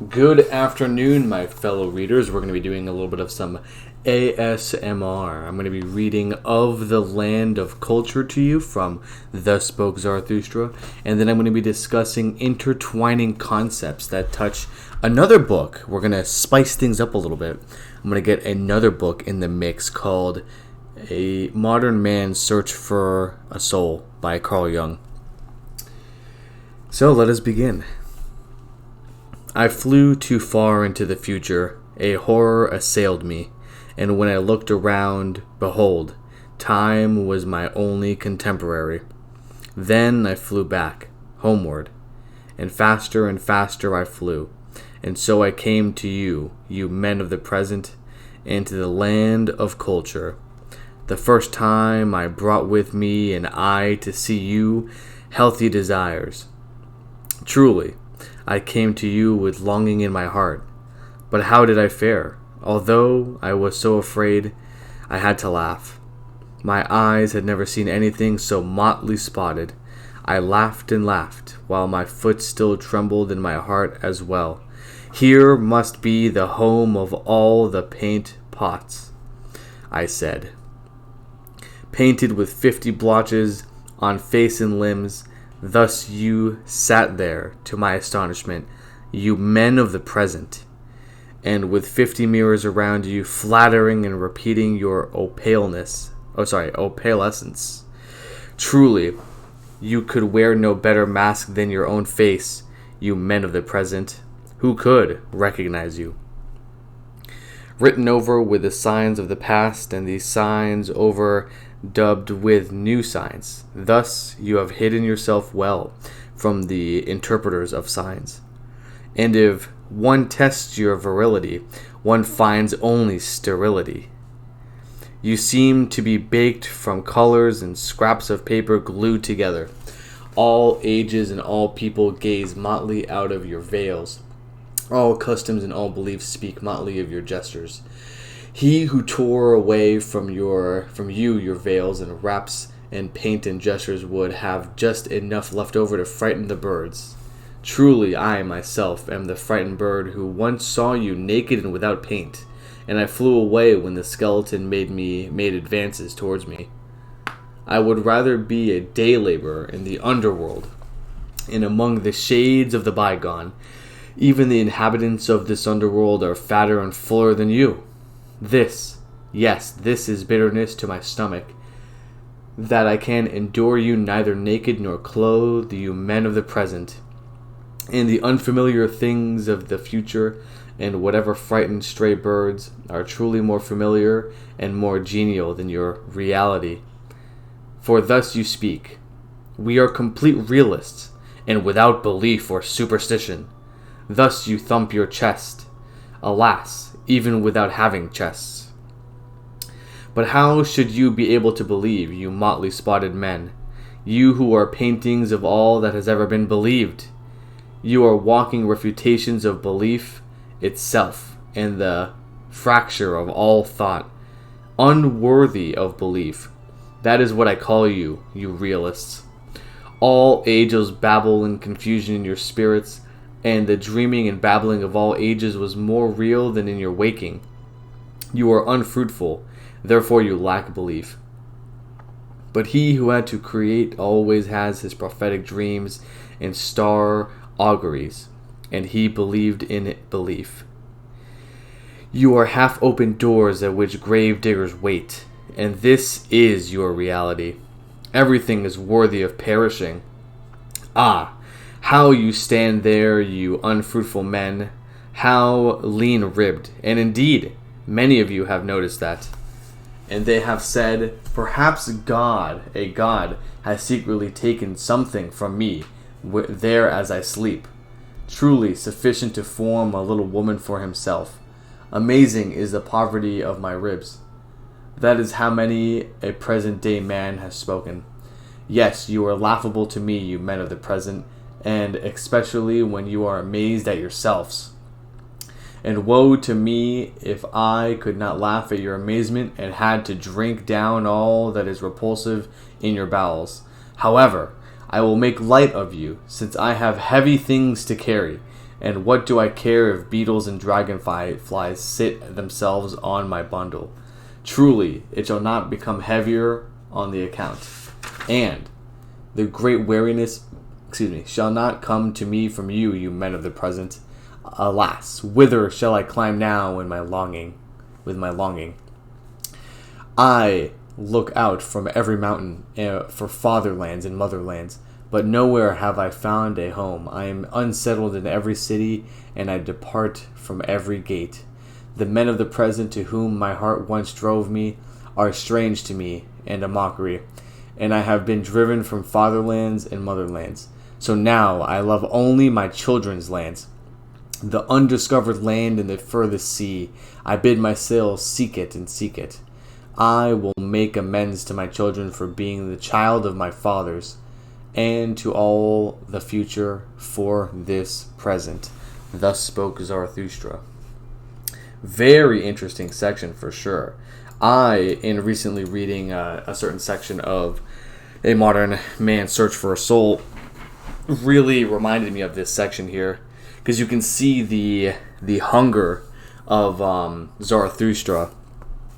Good afternoon, my fellow readers. We're going to be doing a little bit of some ASMR. I'm going to be reading Of the Land of Culture to you from Thus Spoke Zarathustra, and then I'm going to be discussing intertwining concepts that touch another book. We're going to spice things up a little bit. I'm going to get another book in the mix called A Modern Man's Search for a Soul by Carl Jung. So let us begin. I flew too far into the future. A horror assailed me, and when I looked around, behold, time was my only contemporary. Then I flew back, homeward, and faster I flew, and so I came to you, you men of the present, and to the land of culture. The first time I brought with me an eye to see you, healthy desires. Truly, I came to you with longing in my heart. But how did I fare? Although I was so afraid, I had to laugh. My eyes had never seen anything so motley spotted. I laughed and laughed, while my foot still trembled in my heart as well. Here must be the home of all the paint pots, I said. Painted with 50 blotches on face and limbs. Thus you sat there, to my astonishment, you men of the present, and with 50 mirrors around you, flattering and repeating your opalescence. Truly, you could wear no better mask than your own face, you men of the present. Who could recognize you? Written over with the signs of the past, and these signs overdubbed with new signs. Thus you have hidden yourself well from the interpreters of signs. And if one tests your virility, one finds only sterility. You seem to be baked from colors and scraps of paper glued together. All ages and all people gaze motley out of your veils. All customs and all beliefs speak motley of your gestures. He who tore away from you your veils and wraps and paint and gestures would have just enough left over to frighten the birds. Truly, I myself am the frightened bird who once saw you naked and without paint, and I flew away when the skeleton made advances towards me. I would rather be a day laborer in the underworld and among the shades of the bygone. Even the inhabitants of this underworld are fatter and fuller than you. This is bitterness to my stomach, that I can endure you neither naked nor clothed, you men of the present, and the unfamiliar things of the future, and whatever frightened stray birds are truly more familiar and more genial than your reality. For thus you speak, we are complete realists, and without belief or superstition. Thus you thump your chest, alas, even without having chests. But how should you be able to believe, you motley spotted men, you who are paintings of all that has ever been believed? You are walking refutations of belief itself, and the fracture of all thought, unworthy of belief. That is what I call you, you realists. All ages babble in confusion in your spirits, and the dreaming and babbling of all ages was more real than in your waking. You are unfruitful, therefore you lack belief. But he who had to create always has his prophetic dreams and star auguries, and he believed in it belief. You are half-open doors at which grave diggers wait, and this is your reality. Everything is worthy of perishing. Ah! How you stand there, you unfruitful men, how lean-ribbed, and indeed, many of you have noticed that. And they have said, perhaps a God has secretly taken something from me, there as I sleep. Truly sufficient to form a little woman for himself. Amazing is the poverty of my ribs. That is how many a present-day man has spoken. Yes, you are laughable to me, you men of the present, and especially when you are amazed at yourselves. And woe to me if I could not laugh at your amazement and had to drink down all that is repulsive in your bowels. However, I will make light of you, since I have heavy things to carry, And what do I care if beetles and dragonflies sit themselves on my bundle? Truly, it shall not become heavier on the account. And the great weariness, shall not come to me from you, you men of the present. Alas, whither shall I climb now in my longing? With my longing, I look out from every mountain for fatherlands and motherlands, but nowhere have I found a home. I am unsettled in every city, and I depart from every gate. The men of the present to whom my heart once drove me are strange to me and a mockery, and I have been driven from fatherlands and motherlands. So now I love only my children's lands, the undiscovered land in the furthest sea. I bid my sails seek it and seek it. I will make amends to my children for being the child of my fathers, and to all the future for this present. Thus spoke Zarathustra. Very interesting section for sure. In recently reading a certain section of A Modern Man's Search for a Soul, really reminded me of this section here, because you can see the hunger of Zarathustra,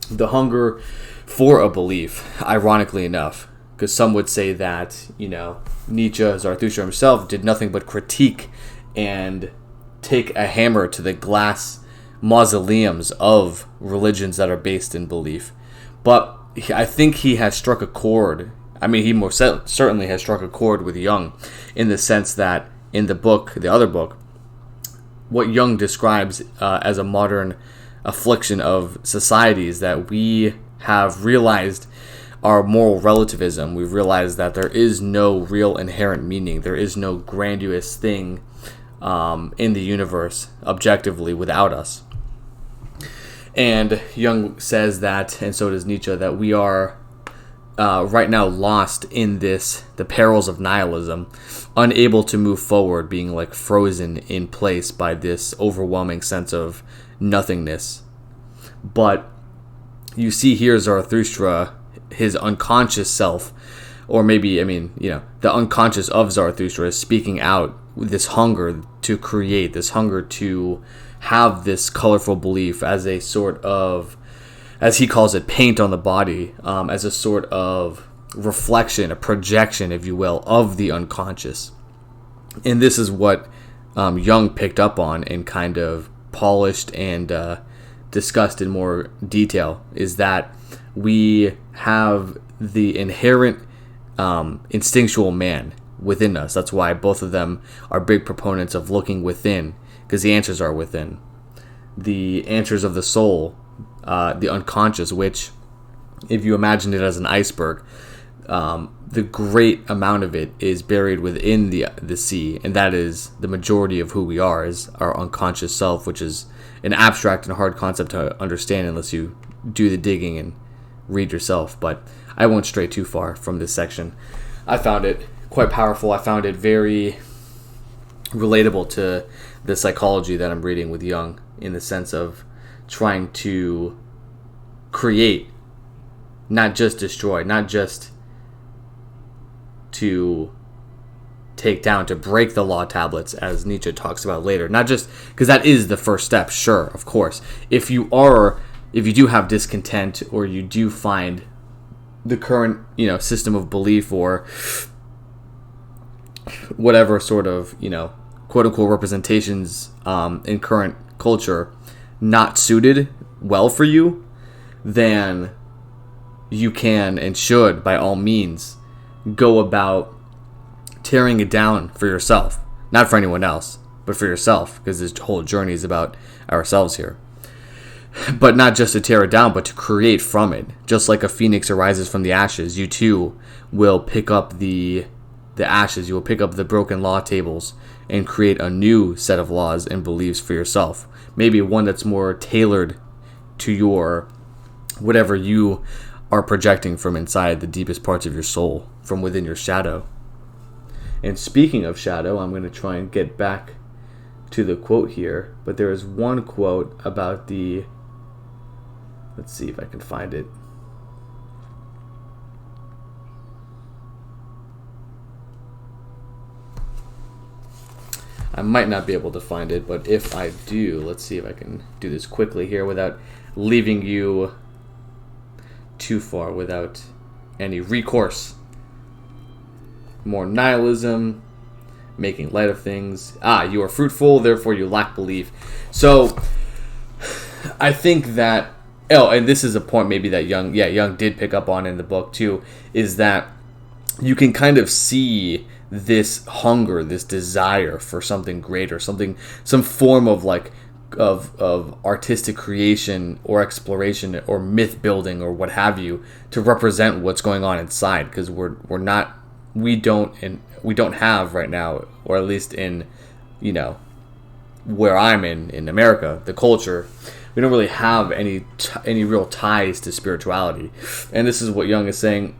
the hunger for a belief, ironically enough, because some would say that, Nietzsche, Zarathustra himself, did nothing but critique and take a hammer to the glass mausoleums of religions that are based in belief. But I think he has struck a chord. I mean, he most certainly has struck a chord with Jung, in the sense that in the other book, what Jung describes as a modern affliction of societies, that we have realized our moral relativism. We've realized that there is no real inherent meaning. There is no grandiose thing in the universe objectively without us. And Jung says that, and so does Nietzsche, that we are right now lost in the perils of nihilism, unable to move forward, being like frozen in place by this overwhelming sense of nothingness. But you see here Zarathustra, his unconscious self, or maybe, the unconscious of Zarathustra is speaking out with this hunger to create, this hunger to have this colorful belief as a sort of, as he calls it, paint on the body, as a sort of reflection, a projection, if you will, of the unconscious. And this is what Jung picked up on and kind of polished and discussed in more detail, is that we have the inherent instinctual man within us. That's why both of them are big proponents of looking within, because the answers are within. The answers of the soul, the unconscious, which, if you imagine it as an iceberg, the great amount of it is buried within the sea, and that is the majority of who we are, is our unconscious self, which is an abstract and hard concept to understand unless you do the digging and read yourself. But I won't stray too far from this section. I found it quite powerful. I found it very relatable to the psychology that I'm reading with Jung, in the sense of trying to create, not just destroy, not just to take down, to break the law tablets, as Nietzsche talks about later. Not just because that is the first step, sure, of course. If you do have discontent, or you do find the current system of belief, or whatever sort of quote unquote representations in current culture not suited well for you, then you can and should by all means go about tearing it down for yourself, not for anyone else, but for yourself, because this whole journey is about ourselves here. But not just to tear it down, but to create from it. Just like a phoenix arises from the ashes, you too will pick up the ashes, you will pick up the broken law tables and create a new set of laws and beliefs for yourself. Maybe one that's more tailored to your whatever you are projecting from inside the deepest parts of your soul, from within your shadow. And speaking of shadow, I'm going to try and get back to the quote here, but there is one quote about let's see if I can find it. I might not be able to find it, but if I do, let's see if I can do this quickly here without leaving you too far, without any recourse. More nihilism, making light of things. You are fruitful, therefore you lack belief. So, I think that, and this is a point maybe that Jung did pick up on in the book too, is that you can kind of see this hunger, this desire for something greater, some form of of artistic creation or exploration or myth building or what have you, to represent what's going on inside, because we don't have right now, or at least in where I'm in America, the culture, we don't really have any real ties to spirituality. And this is what Jung is saying,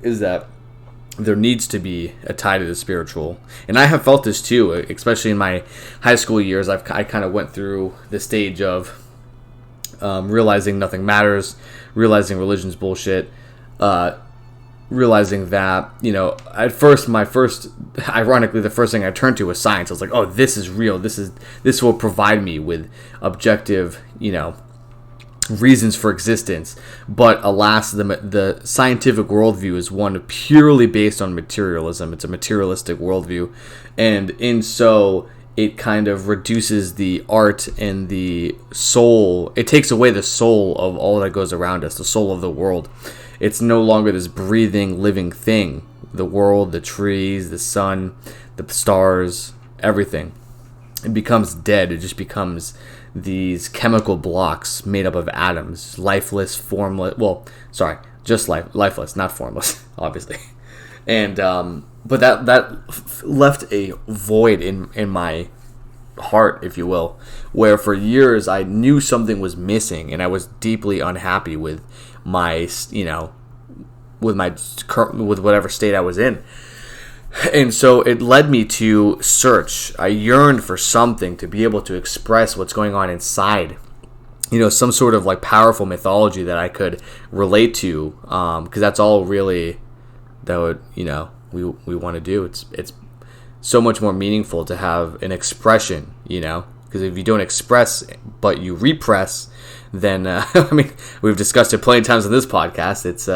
is that there needs to be a tie to the spiritual. And I have felt this too, especially in my high school years. I kind of went through the stage of realizing nothing matters, realizing religion's bullshit, realizing that, at first, ironically, the first thing I turned to was science. I was like, oh, this is real. This will provide me with objective, reasons for existence. But alas, the scientific worldview is one purely based on materialism. It's a materialistic worldview, and in so it kind of reduces the art and the soul. It takes away the soul of all that goes around us, the soul of the world. It's no longer this breathing, living thing. The world, the trees, the sun, the stars, everything. It becomes dead. It just becomes these chemical blocks made up of atoms, lifeless, formless. Well, sorry, just lifeless, not formless, obviously. And but that left a void in my heart, if you will, where for years I knew something was missing, and I was deeply unhappy with my, with whatever state I was in. And so it led me to search. I yearned for something to be able to express what's going on inside. Some sort of powerful mythology that I could relate to, because that's all really that we want to do. It's so much more meaningful to have an expression, because if you don't express but you repress, then we've discussed it plenty of times on this podcast. It's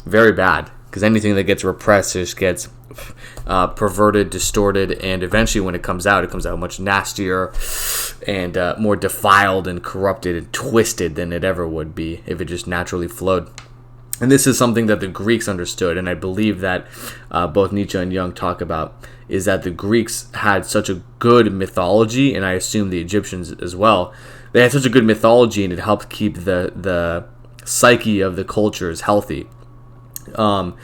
very bad, because anything that gets repressed just gets perverted, distorted, and eventually when it comes out much nastier and more defiled and corrupted and twisted than it ever would be if it just naturally flowed. And this is something that the Greeks understood, and I believe that both Nietzsche and Jung talk about, is that the Greeks had such a good mythology, and I assume the Egyptians as well. They had such a good mythology, and it helped keep the psyche of the cultures healthy. And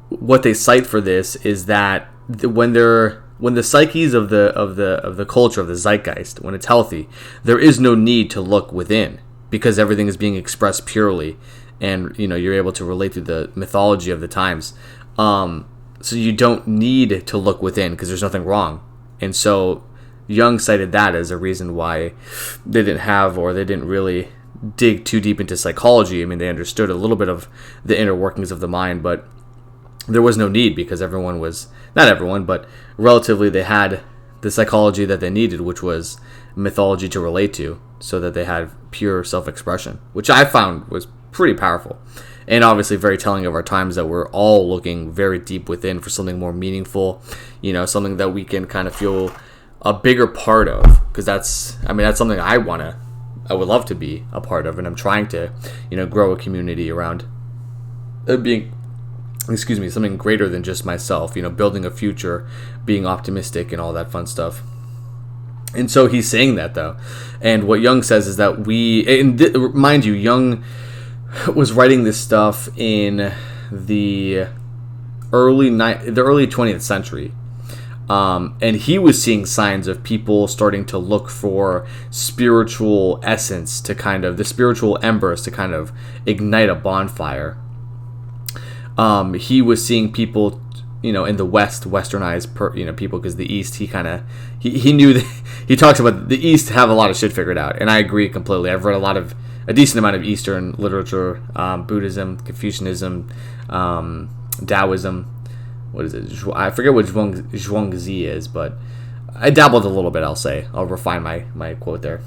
what they cite for this is that when the psyches of the culture, of the zeitgeist, when it's healthy, there is no need to look within, because everything is being expressed purely, and you're able to relate to the mythology of the times. So you don't need to look within, because there's nothing wrong. And so Jung cited that as a reason why they didn't really dig too deep into psychology. They understood a little bit of the inner workings of the mind, but there was no need, because not everyone, but relatively, they had the psychology that they needed, which was mythology to relate to, so that they had pure self-expression, which I found was pretty powerful. And obviously very telling of our times, that we're all looking very deep within for something more meaningful, something that we can kind of feel a bigger part of, because that's something I would love to be a part of, and I'm trying to, grow a community around being, something greater than just myself, building a future, being optimistic, and all that fun stuff. And so he's saying that, though. And what Jung says is that mind you, Jung was writing this stuff in the early 20th century. And he was seeing signs of people starting to look for spiritual essence, the spiritual embers to kind of ignite a bonfire. He was seeing people, in the West, westernized, people, because the East, he knew that, he talks about the East have a lot of shit figured out, and I agree completely. I've read a decent amount of Eastern literature, Buddhism, Confucianism, Taoism, what is it? I forget what Zhuangzi is, but I dabbled a little bit, I'll refine my quote there.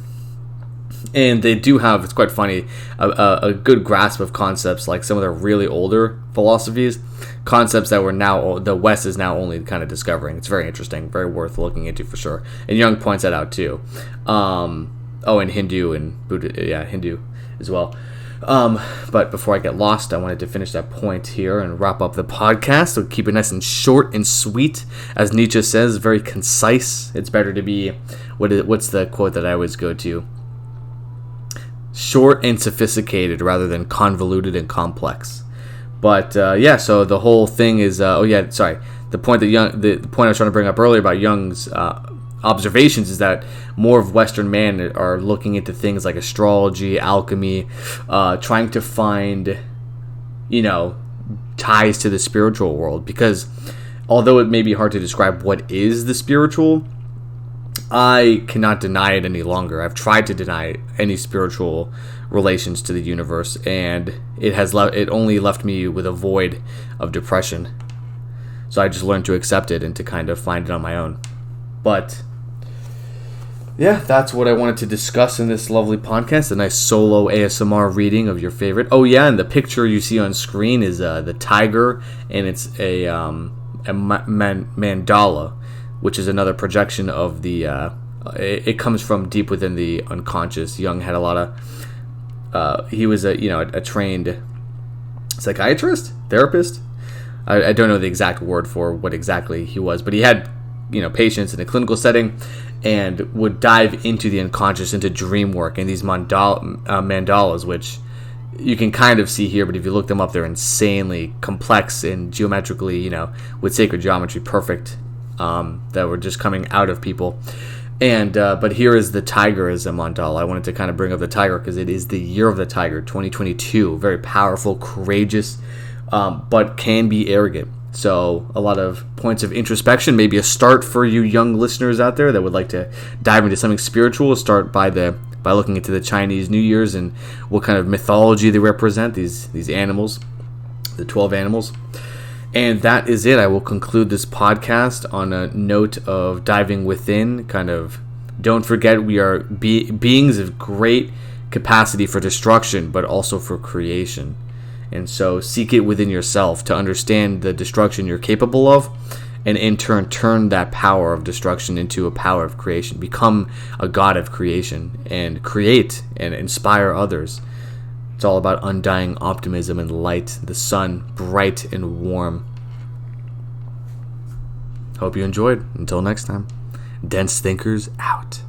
And they do have, it's quite funny, a good grasp of concepts like some of their really older philosophies, concepts that the West is now only kind of discovering. It's very interesting, very worth looking into for sure. And Jung points that out too. And Hindu and Buddha, Hindu as well. But before I get lost, I wanted to finish that point here and wrap up the podcast. So keep it nice and short and sweet. As Nietzsche says, very concise. It's better to be, what's the quote that I always go to? Short and sophisticated rather than convoluted and complex. But so the whole thing is the point the point I was trying to bring up earlier about Jung's observations is that more of Western man are looking into things like astrology, alchemy, trying to find ties to the spiritual world, because although it may be hard to describe what is the spiritual, I cannot deny it any longer. I've tried to deny any spiritual relations to the universe, and it only left me with a void of depression. So I just learned to accept it and to kind of find it on my own. But yeah, that's what I wanted to discuss in this lovely podcast. A nice solo ASMR reading of your favorite. Oh yeah, and the picture you see on screen is the tiger, and it's a mandala, which is another projection of the, it comes from deep within the unconscious. Jung had a lot of, he was a trained psychiatrist, therapist. I don't know the exact word for what exactly he was, but he had, patients in a clinical setting and would dive into the unconscious, into dream work, and these mandalas, which you can kind of see here, but if you look them up, they're insanely complex and geometrically, with sacred geometry, perfect. That were just coming out of people. And but here is the tiger as a mandala. I wanted to kind of bring up the tiger because it is the year of the tiger, 2022. Very powerful, courageous, but can be arrogant. So a lot of points of introspection, maybe a start for you young listeners out there that would like to dive into something spiritual. Start by looking into the Chinese New Year's and what kind of mythology they represent, these animals, the 12 animals. And that is it. I will conclude this podcast on a note of diving within. Kind of, don't forget we are beings of great capacity for destruction, but also for creation. And so seek it within yourself to understand the destruction you're capable of, and in turn that power of destruction into a power of creation. Become a god of creation and create and inspire others. It's all about undying optimism and light, the sun, bright and warm. Hope you enjoyed. Until next time, Dense Thinkers out.